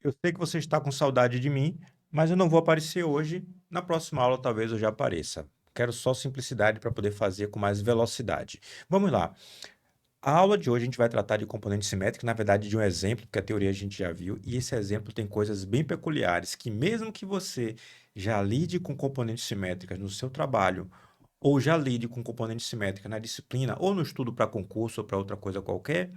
Eu sei que você está com saudade de mim, mas eu não vou aparecer hoje. Na próxima aula, talvez eu já apareça. Quero só simplicidade para poder fazer com mais velocidade. Vamos lá. A aula de hoje a gente vai tratar de componente simétrico, na verdade, de um exemplo, que a teoria a gente já viu, e esse exemplo tem coisas bem peculiares, que mesmo que você já lide com componentes simétricas no seu trabalho, ou já lide com componentes simétricas na disciplina, ou no estudo para concurso ou para outra coisa qualquer,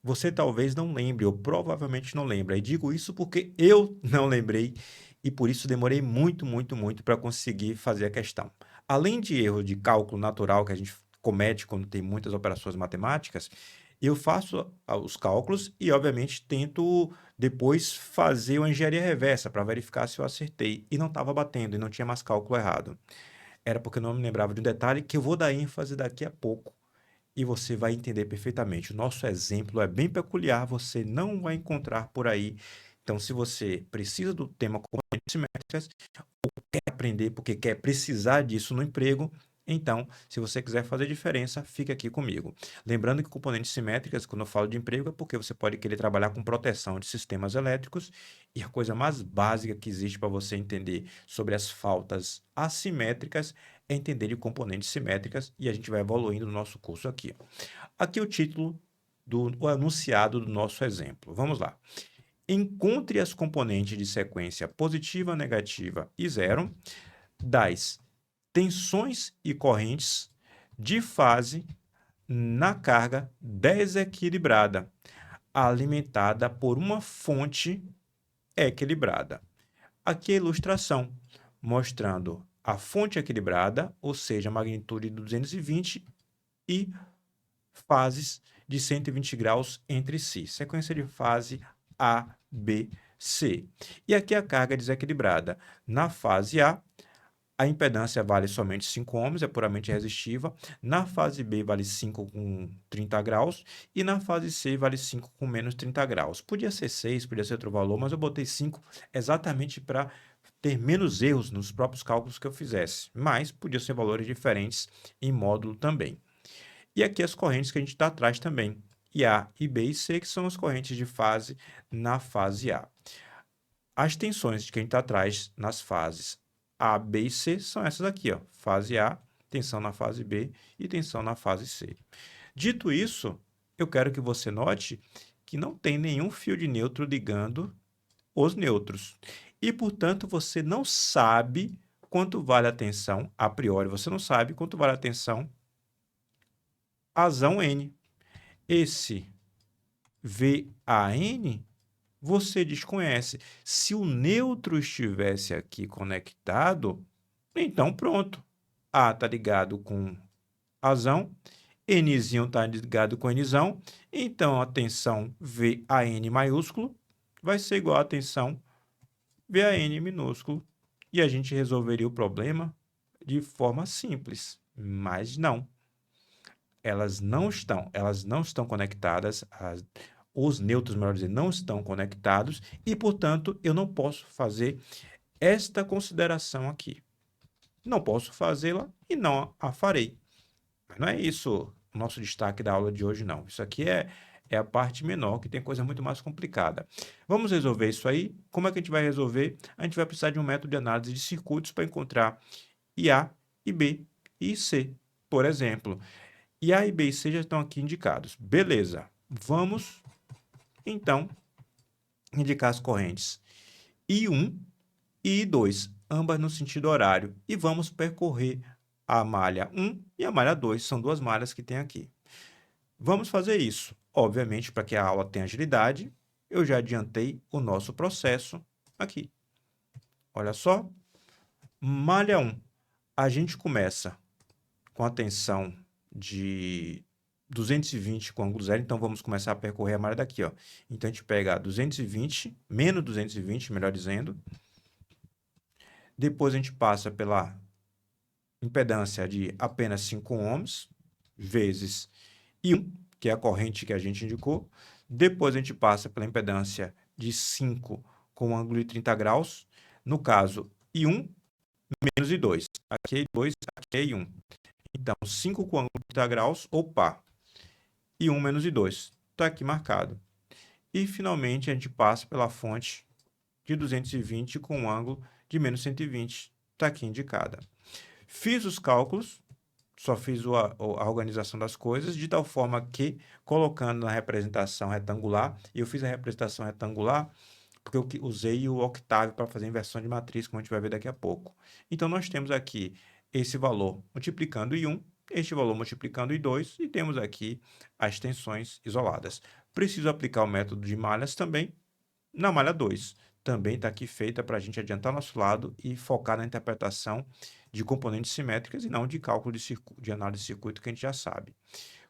você talvez não lembre, ou provavelmente não lembra. E digo isso porque eu não lembrei e por isso demorei muito, muito, muito para conseguir fazer a questão. Além de erro de cálculo natural que a gente comete quando tem muitas operações matemáticas, eu faço os cálculos e, obviamente, tento depois fazer uma engenharia reversa para verificar se eu acertei. E não estava batendo, e não tinha mais cálculo errado. Era porque eu não me lembrava de um detalhe que eu vou dar ênfase daqui a pouco e você vai entender perfeitamente. O nosso exemplo é bem peculiar, você não vai encontrar por aí. Então, se você precisa do tema componentes simétricas, ou quer aprender porque quer precisar disso no emprego, então, se você quiser fazer diferença, fica aqui comigo. Lembrando que componentes simétricas, quando eu falo de emprego, é porque você pode querer trabalhar com proteção de sistemas elétricos, e a coisa mais básica que existe para você entender sobre as faltas assimétricas é entender de componentes simétricas, e a gente vai evoluindo no nosso curso aqui. Aqui o título o enunciado do nosso exemplo. Vamos lá. Encontre as componentes de sequência positiva, negativa e zero das tensões e correntes de fase na carga desequilibrada, alimentada por uma fonte equilibrada. Aqui a ilustração mostrando a fonte equilibrada, ou seja, a magnitude de 220 e fases de 120 graus entre si. Sequência de fase A, B, C. E aqui a carga desequilibrada. Na fase A impedância vale somente 5 ohms, é puramente resistiva. Na fase B vale 5 com 30 graus. E na fase C vale 5 com menos 30 graus. Podia ser 6, podia ser outro valor, mas eu botei 5 exatamente para ter menos erros nos próprios cálculos que eu fizesse. Mas podia ser valores diferentes em módulo também. E aqui as correntes que a gente está atrás também. E A e B e C, que são as correntes de fase na fase A. As tensões que a gente está atrás nas fases A, B e C são essas aqui, ó. Fase A, tensão na fase B e tensão na fase C. Dito isso, eu quero que você note que não tem nenhum fio de neutro ligando os nêutrons. E, portanto, você não sabe quanto vale a tensão, a priori você não sabe quanto vale a tensão azão N. Esse VAN você desconhece. Se o neutro estivesse aqui conectado, então pronto. A está ligado com Azão, Nzinho está ligado com Nzão, então a tensão VAN maiúsculo vai ser igual à tensão VAN minúsculo. E a gente resolveria o problema de forma simples, mas não. Elas não estão conectadas, os nêutrons, melhor dizer, não estão conectados e, portanto, eu não posso fazer esta consideração aqui. Não posso fazê-la e não a farei. Mas não é isso o nosso destaque da aula de hoje, não. Isso aqui é a parte menor, que tem coisa muito mais complicada. Vamos resolver isso aí? Como é que a gente vai resolver? A gente vai precisar de um método de análise de circuitos para encontrar IA, IB e C, por exemplo. E A, e B e C já estão aqui indicados. Beleza. Vamos, então, indicar as correntes I1 e I2, ambas no sentido horário. E vamos percorrer a malha 1 e a malha 2, são duas malhas que tem aqui. Vamos fazer isso. Obviamente, para que a aula tenha agilidade, eu já adiantei o nosso processo aqui. Olha só. Malha 1. A gente começa com a tensão de 220 com ângulo zero, então vamos começar a percorrer a malha daqui, ó. Então a gente pega 220, menos 220, melhor dizendo. Depois a gente passa pela impedância de apenas 5 ohms, vezes I1, que é a corrente que a gente indicou. Depois a gente passa pela impedância de 5 com ângulo de 30 graus, no caso I1 menos I2. Aqui é I2, aqui é I1. Então, 5 com ângulo de 30 graus, opa, I1 menos I2. Está aqui marcado. E, finalmente, a gente passa pela fonte de 220 com um ângulo de menos 120, está aqui indicada. Fiz os cálculos, só fiz a organização das coisas, de tal forma que, colocando na representação retangular, eu fiz a representação retangular porque eu usei o octave para fazer a inversão de matriz, como a gente vai ver daqui a pouco. Então, nós temos aqui esse valor multiplicando em 1, este valor multiplicando em 2, e temos aqui as tensões isoladas. Preciso aplicar o método de malhas também na malha 2. Também está aqui feita para a gente adiantar nosso lado e focar na interpretação de componentes simétricas e não de cálculo de análise de circuito, que a gente já sabe.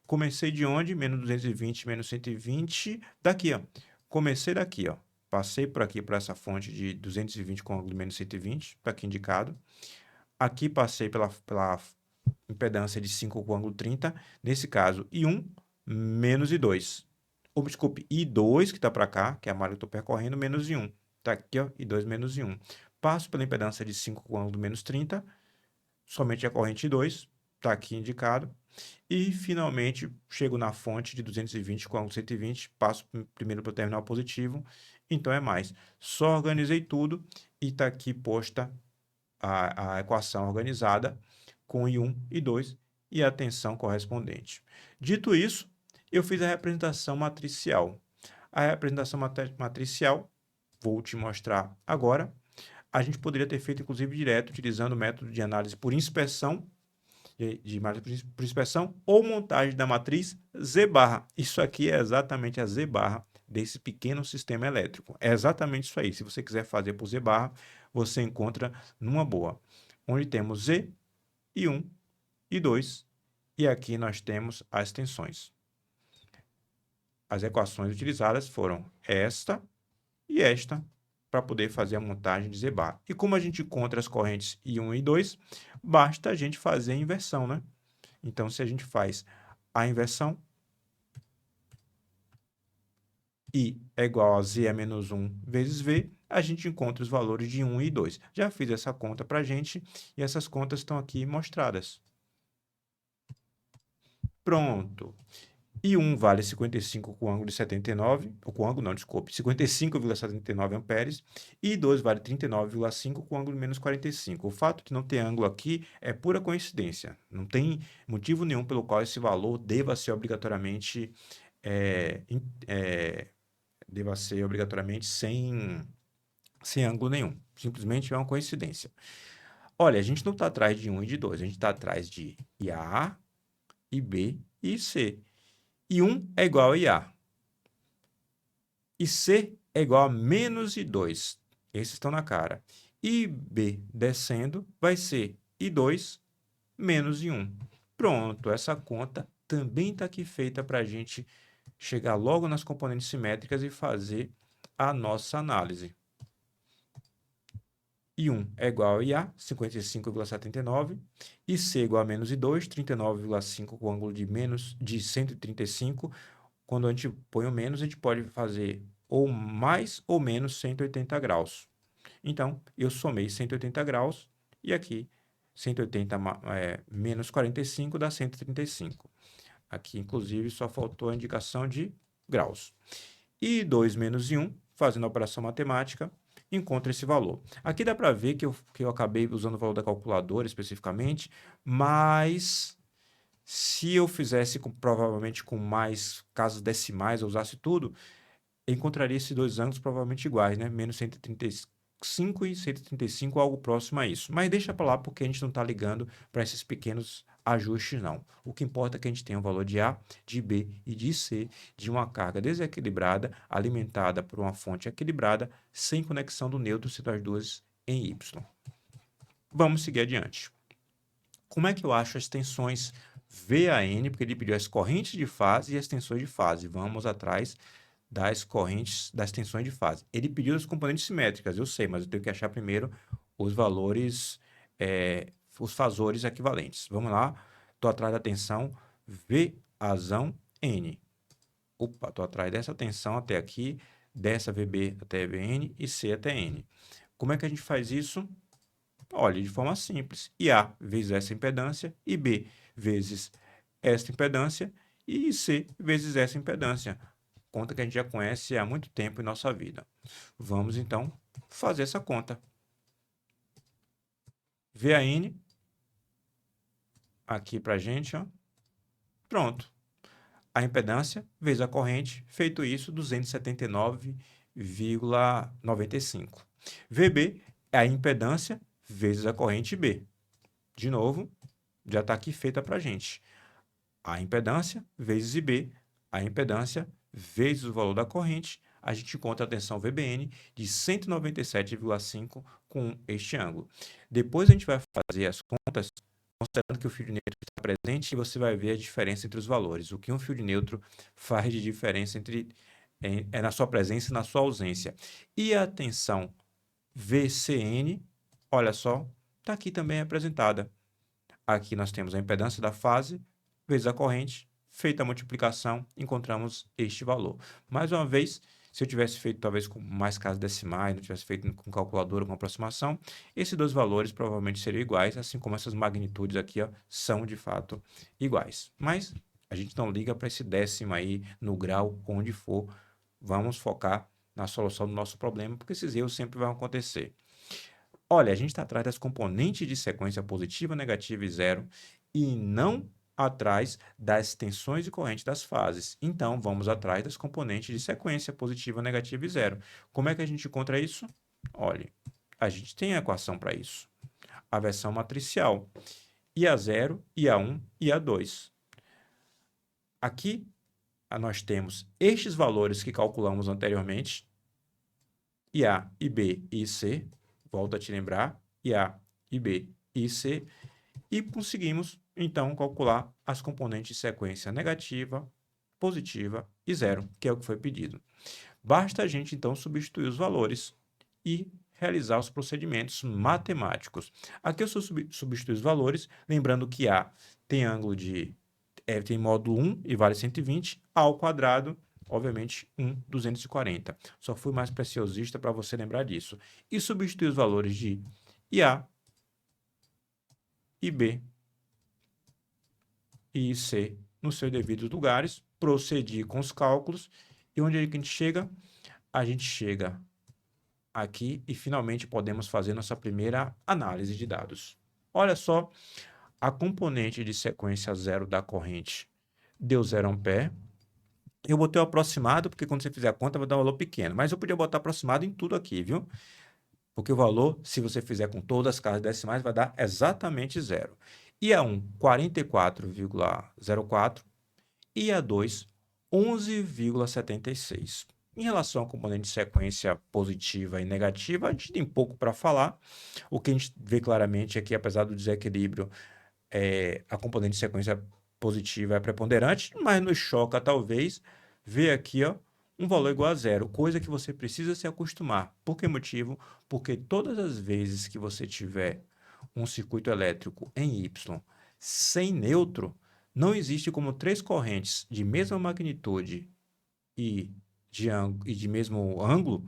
Comecei de onde? Menos 220, menos 120. Daqui, ó. Comecei daqui, ó. Passei por aqui, por essa fonte de 220 com ângulo de menos 120, está aqui indicado. Aqui passei pela impedância de 5 com ângulo 30. Nesse caso, I1 menos I2. Ou, desculpe, I2, que está para cá, que é a malha que eu estou percorrendo, menos I1. Está aqui, ó, I2 menos I1. Passo pela impedância de 5 com ângulo menos 30, somente a corrente I2, está aqui indicado. E, finalmente, chego na fonte de 220 com ângulo 120, passo primeiro para o terminal positivo, então é mais. Só organizei tudo e está aqui posta a equação organizada com I1 e I2 e a tensão correspondente. Dito isso, eu fiz a representação matricial. A representação matricial, vou te mostrar agora. A gente poderia ter feito, inclusive, direto, utilizando o método de análise por inspeção, por inspeção ou montagem da matriz Z-barra. Isso aqui é exatamente a Z-barra desse pequeno sistema elétrico. É exatamente isso aí. Se você quiser fazer por Z-barra, você encontra numa boa. Onde temos Z, I1, I2, e aqui nós temos as tensões. As equações utilizadas foram esta e esta, para poder fazer a montagem de Z-bar. E como a gente encontra as correntes I1 e I2, basta a gente fazer a inversão, né? Então, se a gente faz a inversão, I é igual a Z a menos 1 vezes V, a gente encontra os valores de 1 e 2. Já fiz essa conta para a gente e essas contas estão aqui mostradas. Pronto. I1 vale 55 com ângulo de 79, ou com ângulo não, desculpe, 55,79 amperes, e I2 vale 39,5 com ângulo de menos 45. O fato de não ter ângulo aqui é pura coincidência. Não tem motivo nenhum pelo qual esse valor deva ser obrigatoriamente, sem ângulo nenhum. Simplesmente é uma coincidência. Olha, a gente não está atrás de 1 e de 2, a gente está atrás de IA, IB e C. I1 é igual a IA. E C é igual a menos I2. Esses estão na cara. IB descendo vai ser I2 menos I1. Pronto, essa conta também está aqui feita para a gente chegar logo nas componentes simétricas e fazer a nossa análise. I1 é igual a IA, 55,79, e C é igual a menos I2, 39,5 com ângulo de 135. Quando a gente põe o menos, a gente pode fazer ou mais ou menos 180 graus. Então, eu somei 180 graus e aqui 180 menos 45 dá 135. Aqui, inclusive, só faltou a indicação de graus. E 2 menos I1, fazendo a operação matemática, encontra esse valor. Aqui dá para ver que eu acabei usando o valor da calculadora especificamente, mas se eu fizesse provavelmente com mais casas decimais, eu usasse tudo, eu encontraria esses dois ângulos provavelmente iguais, né? Menos 135 e 135, algo próximo a isso. Mas deixa para lá, porque a gente não está ligando para esses pequenos ajustes, não. O que importa é que a gente tenha o valor de A, de B e de C de uma carga desequilibrada, alimentada por uma fonte equilibrada, sem conexão do nêutron, sendo as duas em Y. Vamos seguir adiante. Como é que eu acho as tensões VAN, porque ele pediu as correntes de fase e as tensões de fase. Vamos atrás das correntes, das tensões de fase. Ele pediu as componentes simétricas, eu sei, mas eu tenho que achar primeiro os valores, os fasores equivalentes. Vamos lá, estou atrás da tensão VAzão N. Opa, estou atrás dessa tensão até aqui, dessa VB até VN e C até N. Como é que a gente faz isso? Olha, de forma simples. IA vezes essa impedância, IB vezes esta impedância e C vezes essa impedância. conta que a gente já conhece há muito tempo em nossa vida. Vamos, então, fazer essa conta. VAN, aqui para a gente, ó. Pronto. A impedância vezes a corrente, feito isso, 279,95. VB é a impedância vezes a corrente B. De novo, já está aqui feita para a gente. A impedância vezes IB, a impedância vezes o valor da corrente, a gente encontra a tensão VBN de 197,5 com este ângulo. Depois a gente vai fazer as contas, considerando que o fio de neutro está presente, e você vai ver a diferença entre os valores. O que um fio de neutro faz de diferença é na sua presença e na sua ausência. E a tensão VCN, olha só, está aqui também representada. Aqui nós temos a impedância da fase vezes a corrente, feita a multiplicação, encontramos este valor. Mais uma vez, se eu tivesse feito talvez com mais casas decimais, não tivesse feito com calculadora, com aproximação, esses dois valores provavelmente seriam iguais, assim como essas magnitudes aqui, ó, são de fato iguais. Mas a gente não liga para esse décimo aí no grau, onde for. Vamos focar na solução do nosso problema, porque esses erros sempre vão acontecer. Olha, a gente está atrás das componentes de sequência positiva, negativa e zero, e não atrás das tensões e correntes das fases. Então, vamos atrás das componentes de sequência positiva, negativa e zero. Como é que a gente encontra isso? Olha, a gente tem a equação para isso. A versão matricial. IA0, IA1 e IA2. Aqui, nós temos estes valores que calculamos anteriormente, IA, IB e IC, volto a te lembrar, IA, IB e IC, e conseguimos, então, calcular as componentes de sequência negativa, positiva e zero, que é o que foi pedido. Basta a gente, então, substituir os valores e realizar os procedimentos matemáticos. Aqui eu substituo os valores, lembrando que A tem ângulo tem módulo 1 e vale 120, A ao quadrado, obviamente, 240. Só fui mais preciosista para você lembrar disso. E substituir os valores de IA, IB e IC nos seus devidos lugares, procedi com os cálculos, e onde é que a gente chega? A gente chega aqui e finalmente podemos fazer nossa primeira análise de dados. Olha só, a componente de sequência zero da corrente deu 0 ampere. Eu botei o aproximado, porque quando você fizer a conta vai dar um valor pequeno, mas eu podia botar aproximado em tudo aqui, viu? Porque o valor, se você fizer com todas as casas decimais, vai dar exatamente zero. IA1, 44,04 e IA2, 11,76. Em relação à componente de sequência positiva e negativa, a gente tem pouco para falar. O que a gente vê claramente é que, apesar do desequilíbrio, a componente de sequência positiva é preponderante, mas nos choca, talvez, ver aqui, ó, um valor igual a zero, coisa que você precisa se acostumar. Por que motivo? Porque todas as vezes que você tiver um circuito elétrico em Y sem neutro, não existe como três correntes de mesma magnitude e de mesmo ângulo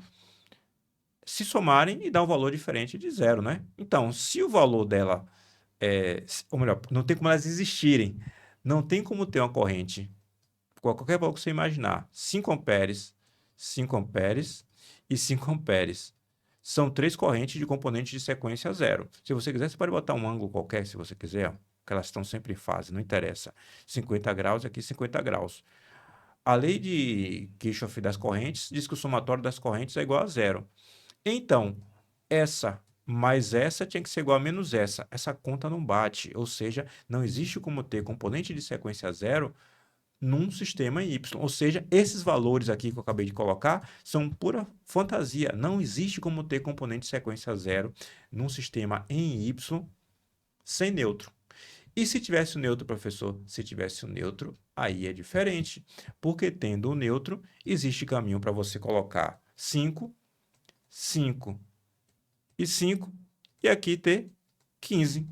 se somarem e dar um valor diferente de zero, né? Então, se o valor dela ou melhor, não tem como elas existirem, não tem como ter uma corrente, qualquer valor que você imaginar, 5 amperes, 5 amperes e 5 amperes. São três correntes de componente de sequência zero. Se você quiser, você pode botar um ângulo qualquer, se você quiser, que elas estão sempre em fase, não interessa. 50 graus, aqui 50 graus. A lei de Kirchhoff das correntes diz que o somatório das correntes é igual a zero. Então, essa mais essa tinha que ser igual a menos essa. Essa conta não bate, ou seja, não existe como ter componente de sequência zero num sistema em Y. Ou seja, esses valores aqui que eu acabei de colocar são pura fantasia. Não existe como ter componente de sequência zero num sistema em Y sem neutro. E se tivesse o neutro, professor? Se tivesse o neutro, aí é diferente. Porque tendo o neutro, existe caminho para você colocar 5, 5 e 5, e aqui ter 15.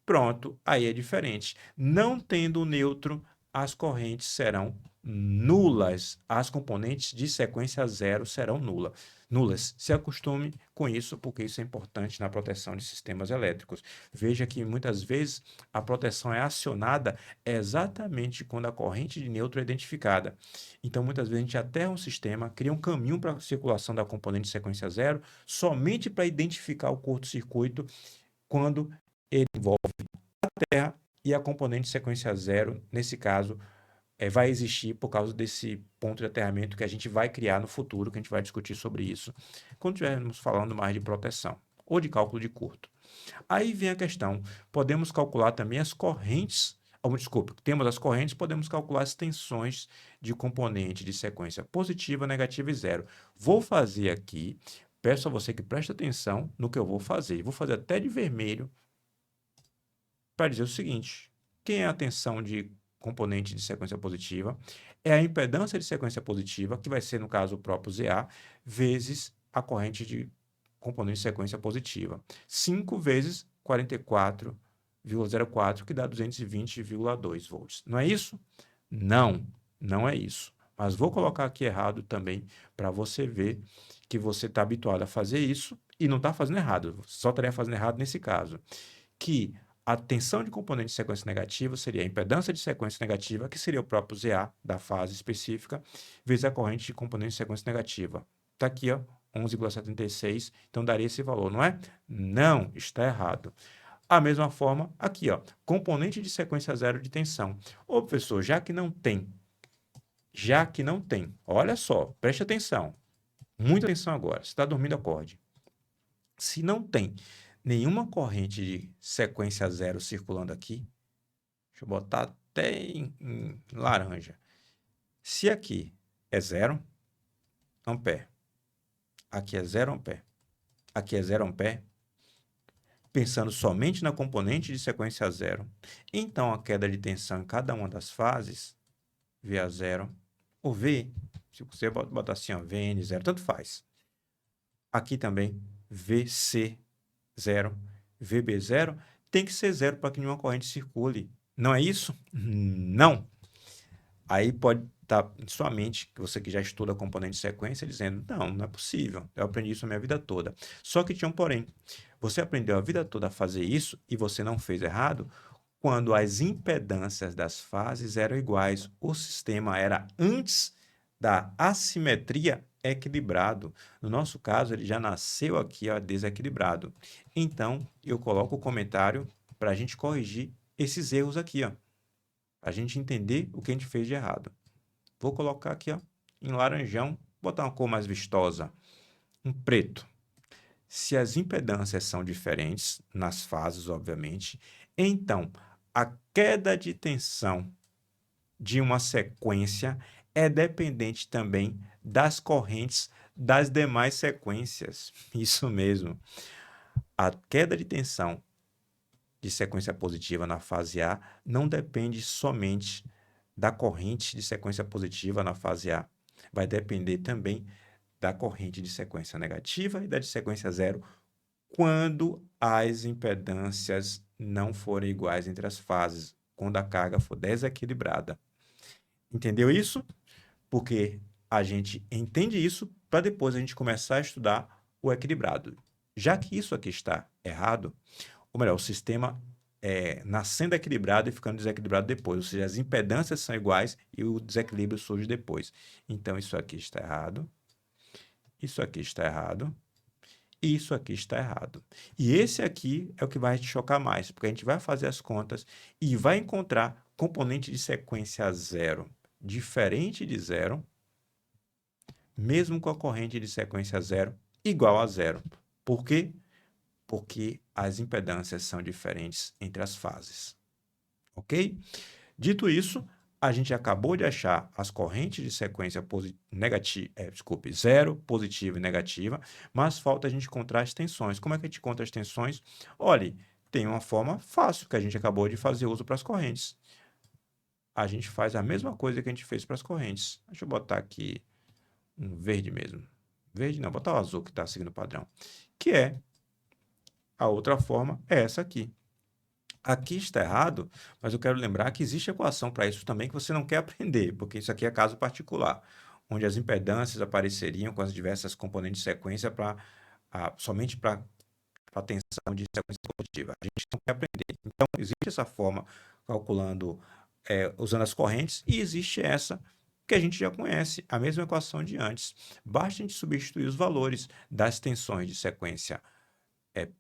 Pronto, aí é diferente. Não tendo o neutro, as correntes serão nulas. As componentes de sequência zero serão nulas. Se acostume com isso, porque isso é importante na proteção de sistemas elétricos. Veja que muitas vezes a proteção é acionada exatamente quando a corrente de neutro é identificada. Então, muitas vezes a gente aterra um sistema, cria um caminho para a circulação da componente de sequência zero, somente para identificar o curto-circuito quando ele envolve a terra e a componente de sequência zero, nesse caso, vai existir por causa desse ponto de aterramento que a gente vai criar no futuro, que a gente vai discutir sobre isso, quando estivermos falando mais de proteção ou de cálculo de curto. Aí vem a questão, podemos calcular também as correntes, desculpe, temos as correntes, podemos calcular as tensões de componente de sequência positiva, negativa e zero. Vou fazer aqui, peço a você que preste atenção no que eu vou fazer. Vou fazer até de vermelho para dizer o seguinte, quem é a tensão de componente de sequência positiva? É a impedância de sequência positiva, que vai ser, no caso, o próprio ZA, vezes a corrente de componente de sequência positiva. 5 vezes 44,04, que dá 220,2 volts. Não é isso? Não, não é isso. Mas vou colocar aqui errado também, para você ver que você está habituado a fazer isso e não está fazendo errado. Só estaria fazendo errado nesse caso. Que a tensão de componente de sequência negativa seria a impedância de sequência negativa, que seria o próprio ZA da fase específica, vezes a corrente de componente de sequência negativa. Está aqui, ó, 11,76, então daria esse valor, não é? Não, está errado. A mesma forma, aqui, ó, componente de sequência zero de tensão. Ô, professor, já que não tem, olha só, preste atenção, muita atenção agora, você está dormindo, acorde. Se não tem nenhuma corrente de sequência zero circulando aqui, deixa eu botar até em laranja. Se aqui é 0 ampere, aqui é 0 ampere, aqui é 0 ampere, pensando somente na componente de sequência zero, então a queda de tensão em cada uma das fases, VA0 ou V, se você botar assim, ó, VN0, tanto faz. Aqui também, VC0, VB0, tem que ser zero para que nenhuma corrente circule. Não é isso? Não. Aí pode estar em sua mente, que você que já estuda componente de sequência, dizendo, não é possível, eu aprendi isso a minha vida toda. Só que tinha um porém. Você aprendeu a vida toda a fazer isso e você não fez errado quando as impedâncias das fases eram iguais. O sistema era, antes da assimetria, equilibrado. No nosso caso, ele já nasceu aqui, ó, desequilibrado. Então, eu coloco o comentário para a gente corrigir esses erros aqui, ó. A gente entender o que a gente fez de errado. Vou colocar aqui, ó, em laranjão, botar uma cor mais vistosa, um preto. Se as impedâncias são diferentes, nas fases, obviamente, então a queda de tensão de uma sequência é dependente também das correntes das demais sequências. Isso mesmo. A queda de tensão de sequência positiva na fase A não depende somente da corrente de sequência positiva na fase A. Vai depender também da corrente de sequência negativa e da de sequência zero quando as impedâncias não forem iguais entre as fases, quando a carga for desequilibrada. Entendeu isso? Porque a gente entende isso para depois a gente começar a estudar o equilibrado. Já que isso aqui está errado, ou melhor, o sistema nascendo equilibrado e ficando desequilibrado depois, ou seja, as impedâncias são iguais e o desequilíbrio surge depois. Então, isso aqui está errado, isso aqui está errado, e isso aqui está errado. E esse aqui é o que vai te chocar mais, porque a gente vai fazer as contas e vai encontrar componente de sequência zero diferente de zero, mesmo com a corrente de sequência zero igual a zero. Por quê? Porque as impedâncias são diferentes entre as fases. Ok? Dito isso, a gente acabou de achar as correntes de sequência zero, positiva e negativa, mas falta a gente encontrar as tensões. Como é que a gente encontra as tensões? Olha, tem uma forma fácil que a gente acabou de fazer uso para as correntes. A gente faz a mesma coisa que a gente fez para as correntes. Deixa eu botar aqui um verde mesmo. Verde não, botar o azul que está seguindo o padrão. Que é, a outra forma é essa aqui. Aqui está errado, mas eu quero lembrar que existe equação para isso também que você não quer aprender, porque isso aqui é caso particular, onde as impedâncias apareceriam com as diversas componentes de sequência somente para a tensão de sequência positiva. A gente não quer aprender. Então, existe essa forma calculando, usando as correntes, e existe essa que a gente já conhece, a mesma equação de antes. Basta a gente substituir os valores das tensões de sequência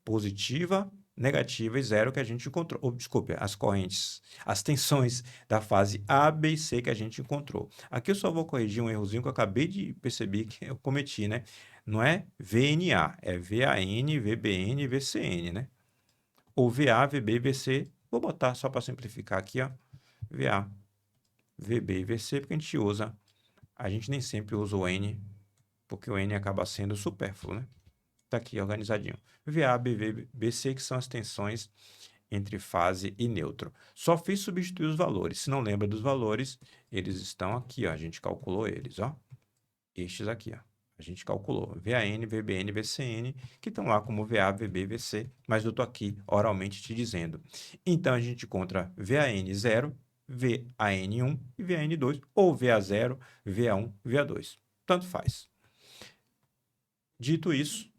positiva, negativa e zero que a gente encontrou. Desculpe, as correntes, as tensões da fase A, B e C que a gente encontrou. Aqui eu só vou corrigir um errozinho que eu acabei de perceber que eu cometi, né? Não é VNA, é VAN, VBN e VCN, né? Ou VA, VB e VC. Vou botar só para simplificar aqui, ó. VA, VB e VC, porque a gente nem sempre usa o N, porque o N acaba sendo supérfluo, né? Tá aqui organizadinho. VA, BV, BC, que são as tensões entre fase e neutro. Só fiz substituir os valores. Se não lembra dos valores, eles estão aqui, ó. A gente calculou eles, ó. Estes aqui, ó. A gente calculou VAN, VBN, VCN, que estão lá como VA, VB, VC, mas eu estou aqui oralmente te dizendo. Então, a gente encontra VAN 0, VAN1 e VAN2, ou VA0, VA1, VA2. Tanto faz. Dito isso,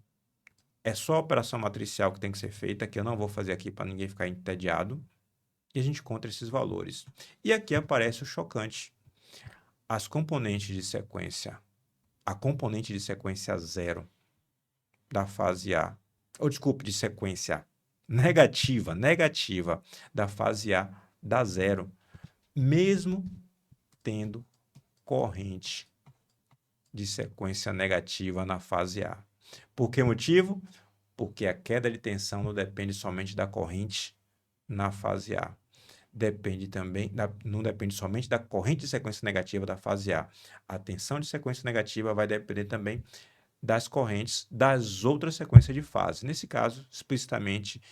é só a operação matricial que tem que ser feita, que eu não vou fazer aqui para ninguém ficar entediado. E a gente encontra esses valores. E aqui aparece o chocante. As componentes de sequência, a componente de sequência 0 da fase A, ou desculpe, de sequência negativa da fase A dá zero, mesmo tendo corrente de sequência negativa na fase A. Por que motivo? Porque a queda de tensão não depende somente da corrente na fase A. Não depende somente da corrente de sequência negativa da fase A. A tensão de sequência negativa vai depender também das correntes das outras sequências de fase. Nesse caso, explicitamente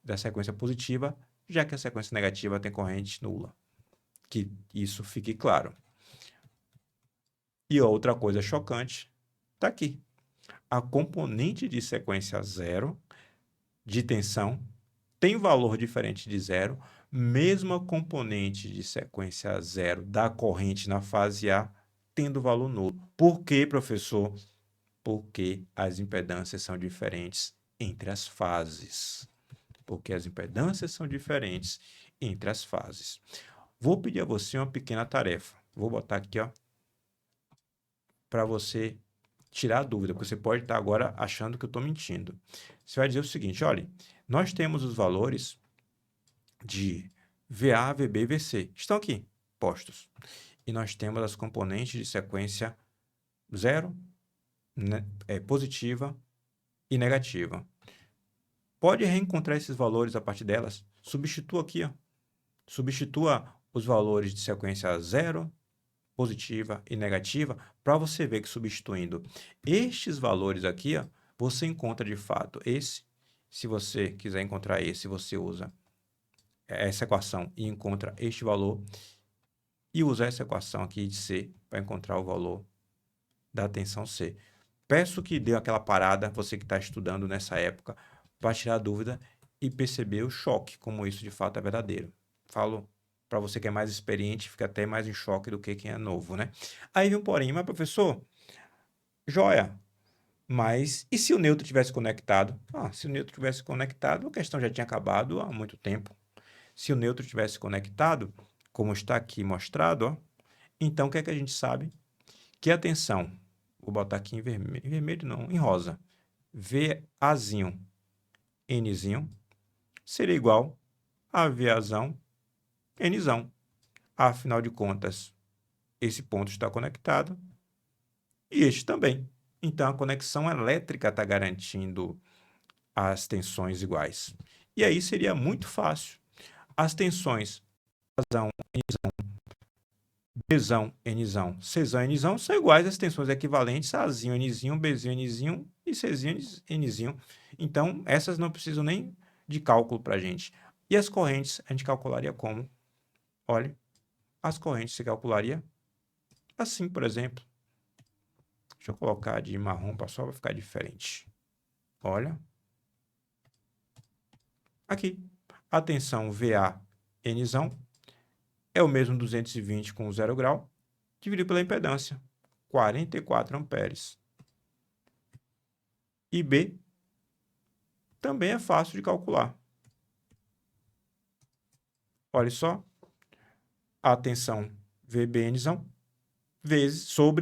da sequência positiva, já que a sequência negativa tem corrente nula. Que isso fique claro. E outra coisa chocante está aqui. A componente de sequência 0 de tensão tem valor diferente de zero, mesmo a componente de sequência 0 da corrente na fase A tendo valor nulo. Por quê, professor? Porque as impedâncias são diferentes entre as fases. Porque as impedâncias são diferentes entre as fases. Vou pedir a você uma pequena tarefa. Vou botar aqui, ó, para você tirar a dúvida, porque você pode estar agora achando que eu estou mentindo. Você vai dizer o seguinte, olha, nós temos os valores de VA, VB e VC. Estão aqui, postos. E nós temos as componentes de sequência 0, positiva e negativa. Pode reencontrar esses valores a partir delas. Substitua aqui, ó. Substitua os valores de sequência 0, positiva e negativa, para você ver que substituindo estes valores aqui, ó, você encontra de fato esse. Se você quiser encontrar esse, você usa essa equação e encontra este valor e usa essa equação aqui de C para encontrar o valor da tensão C. Peço que dê aquela parada, você que está estudando nessa época, para tirar a dúvida e perceber o choque, como isso de fato é verdadeiro. Falo para você que é mais experiente, fica até mais em choque do que quem é novo, né? Aí vem um porém, mas professor, joia, mas e se o neutro tivesse conectado? Se o neutro tivesse conectado, a questão já tinha acabado há muito tempo. Se o neutro tivesse conectado, como está aqui mostrado, ó, então o que é que a gente sabe? Que a tensão, vou botar aqui em vermelho não, em rosa, VAzinho, Nzinho, seria igual a VAzão, Nzão. Afinal de contas, esse ponto está conectado e este também. Então, a conexão elétrica está garantindo as tensões iguais. E aí seria muito fácil. As tensões Azão, Nzão, Bzão, Nzão, Czão, Nzão são iguais às tensões equivalentes a Azinho, Nzinho, Bzinho, Nzinho e Czinho, Nzinho. Então, essas não precisam nem de cálculo para a gente. E as correntes, a gente calcularia como? Olha, as correntes se calcularia assim, por exemplo. Deixa eu colocar de marrom para só ficar diferente. Olha. Aqui. A tensão VA, Nzão, é o mesmo 220 com 0 grau, dividido pela impedância, 44 amperes. E B também é fácil de calcular. Olha só, a tensão VBNzão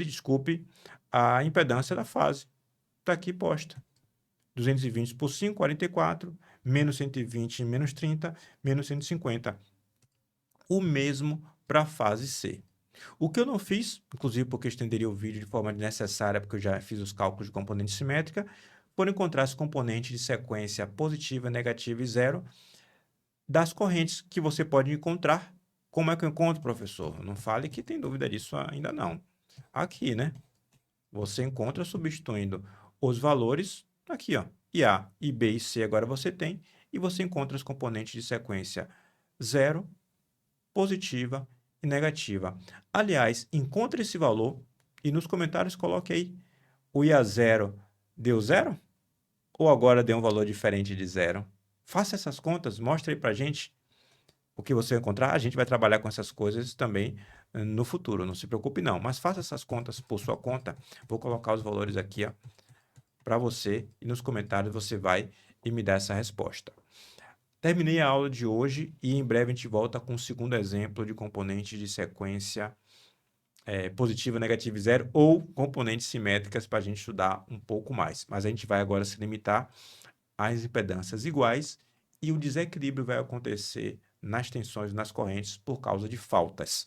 desculpe, a impedância da fase. Está aqui posta. 220 por 5, 44, menos 120, menos 30, menos 150. O mesmo para a fase C. O que eu não fiz, inclusive porque estenderia o vídeo de forma desnecessária, porque eu já fiz os cálculos de componente simétrica, por encontrar esse componente de sequência positiva, negativa e zero das correntes que você pode encontrar. Como é que eu encontro, professor? Não fale que tem dúvida disso ainda não. Aqui, né? Você encontra substituindo os valores aqui, ó. E A, e B e C agora você tem, e você encontra os componentes de sequência zero, positiva e negativa. Aliás, encontre esse valor e nos comentários coloque aí, o IA0 deu zero? Ou agora deu um valor diferente de zero? Faça essas contas, mostre aí para a gente o que você vai encontrar. A gente vai trabalhar com essas coisas também no futuro, não se preocupe não. Mas faça essas contas por sua conta. Vou colocar os valores aqui para você e nos comentários você vai e me dá essa resposta. Terminei a aula de hoje e em breve a gente volta com o segundo exemplo de componentes de sequência positiva, negativa e zero ou componentes simétricas para a gente estudar um pouco mais. Mas a gente vai agora se limitar às impedâncias iguais e o desequilíbrio vai acontecer nas tensões, nas correntes por causa de faltas.